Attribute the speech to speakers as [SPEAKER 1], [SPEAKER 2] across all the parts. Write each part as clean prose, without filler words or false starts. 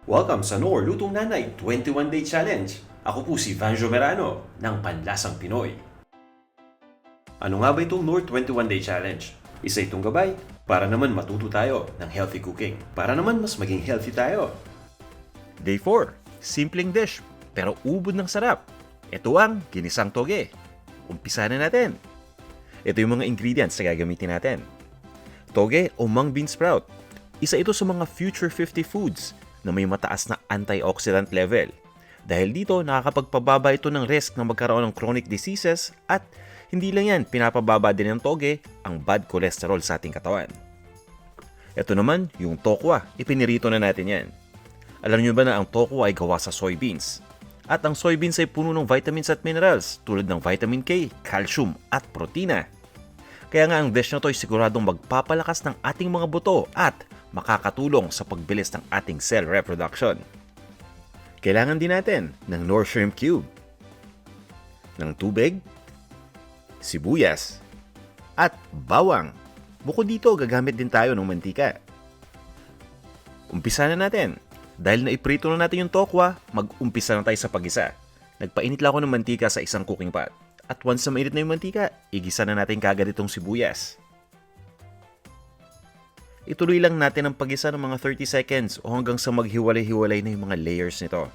[SPEAKER 1] Welcome sa Knorr Lutong Nanay 21-Day Challenge. Ako po si Vanjo Merano ng Panlasang Pinoy. Ano nga ba itong Knorr 21-Day Challenge? Isa itong gabay para naman matuto tayo ng healthy cooking. Para naman mas maging healthy tayo.
[SPEAKER 2] Day 4. Simpleng dish, pero ubod ng sarap. Ito ang Ginisang Togue. Umpisa na natin. Ito yung mga ingredients na gagamitin natin. Toge o mung bean sprout. Isa ito sa mga future 50 foods na may mataas na antioxidant level. Dahil dito, nakakapagpababa ito ng risk na magkaroon ng chronic diseases at hindi lang yan, pinapababa din ng toge ang bad cholesterol sa ating katawan. Ito naman, yung tokwa. Ipinirito na natin yan. Alam niyo ba na ang tokwa ay gawa sa soybeans? At ang soybeans ay puno ng vitamins at minerals tulad ng vitamin K, calcium at protina. Kaya nga ang dish na to ay siguradong magpapalakas ng ating mga buto at makakatulong sa pagbilis ng ating cell reproduction. Kailangan din natin ng Knorr shrimp cube, ng tubig, sibuyas, at bawang. Bukod dito, gagamit din tayo ng mantika. Umpisa na natin. Dahil naiprito na natin yung tokwa, mag-umpisa na tayo sa pag-isa. Nagpainit lang ako ng mantika sa isang cooking pot. At once na mainit na yung mantika, igisa na natin kagad itong sibuyas. Ituloy lang natin ang pag-isa ng mga 30 seconds o hanggang sa maghiwalay-hiwalay na yung mga layers nito.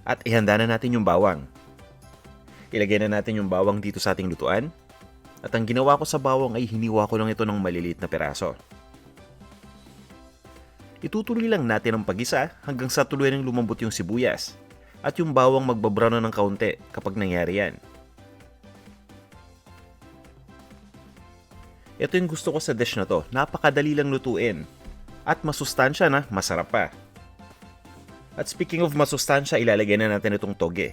[SPEAKER 2] At ihanda na natin yung bawang. Ilagay na natin yung bawang dito sa ating lutuan. At ang ginawa ko sa bawang ay hiniwa ko lang ito ng maliliit na piraso. Itutuloy lang natin ang pag-isa hanggang sa tuluyan ng lumambot yung sibuyas. At yung bawang magbabrown na ng kaunti kapag nangyari yan. Ito yung gusto ko sa dish na to. Napakadali lang lutuin. At masustansya na, masarap pa. At speaking of masustansya, ilalagay na natin itong toge.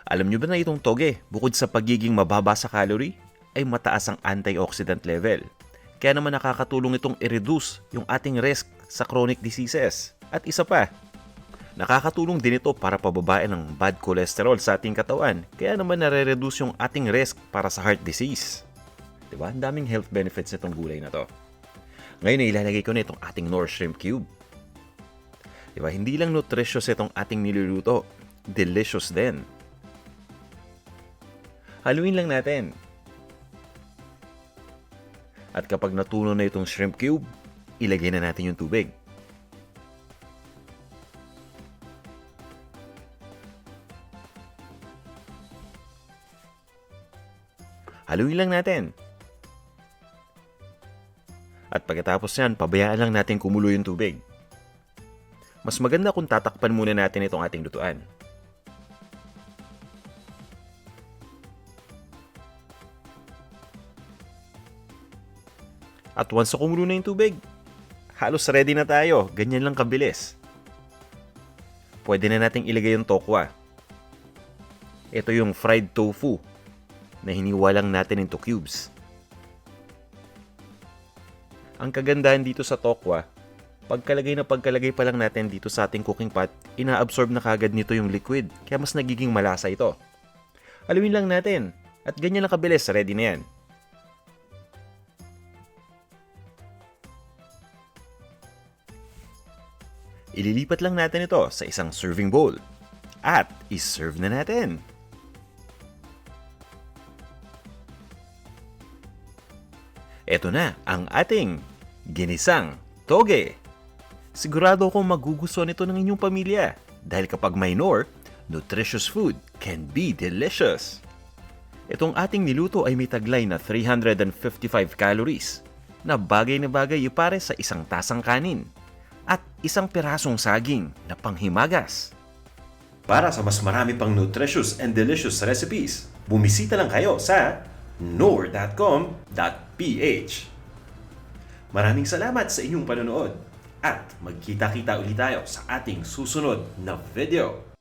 [SPEAKER 2] Alam nyo ba na itong toge, bukod sa pagiging mababa sa calorie, ay mataas ang antioxidant level. Kaya naman nakakatulong itong i-reduce yung ating risk sa chronic diseases. At isa pa, nakakatulong din ito para pababain ang bad cholesterol sa ating katawan. Kaya naman nare-reduce yung ating risk para sa heart disease. Diba? Ang daming health benefits nitong gulay na to. Ngayon ay ilalagay ko na itong ating Knorr shrimp cube. Diba? Hindi lang nutritious itong ating niluluto. Delicious din. Haluin lang natin. At kapag natunaw na itong shrimp cube, ilagay na natin yung tubig. Haluin lang natin. At pagkatapos yan, pabayaan lang natin kumulo yung tubig. Mas maganda kung tatakpan muna natin itong ating lutuan. At once na kumulo na yung tubig, halos ready na tayo. Ganyan lang kabilis. Pwede na nating ilagay yung tokwa. Ito yung fried tofu na hiniwa lang natin into cubes. Ang kagandahan dito sa tokwa, pagkalagay pa lang natin dito sa ating cooking pot, ina-absorb na kagad nito yung liquid, kaya mas nagiging malasa ito. Haluin lang natin, at ganyan lang kabilis, ready na yan. Ililipat lang natin ito sa isang serving bowl. At iserve na natin. Ito na ang ating Ginisang Togue. Sigurado akong magugustuhan ito ng inyong pamilya. Dahil kapag may Knorr, nutritious food can be delicious. Itong ating niluto ay may taglay na 355 calories. Na bagay ipare sa isang tasang kanin. At isang pirasong saging na panghimagas.
[SPEAKER 1] Para sa mas marami pang nutritious and delicious recipes, bumisita lang kayo sa knorr.com.ph. Maraming salamat sa inyong panonood at magkita-kita ulit tayo sa ating susunod na video.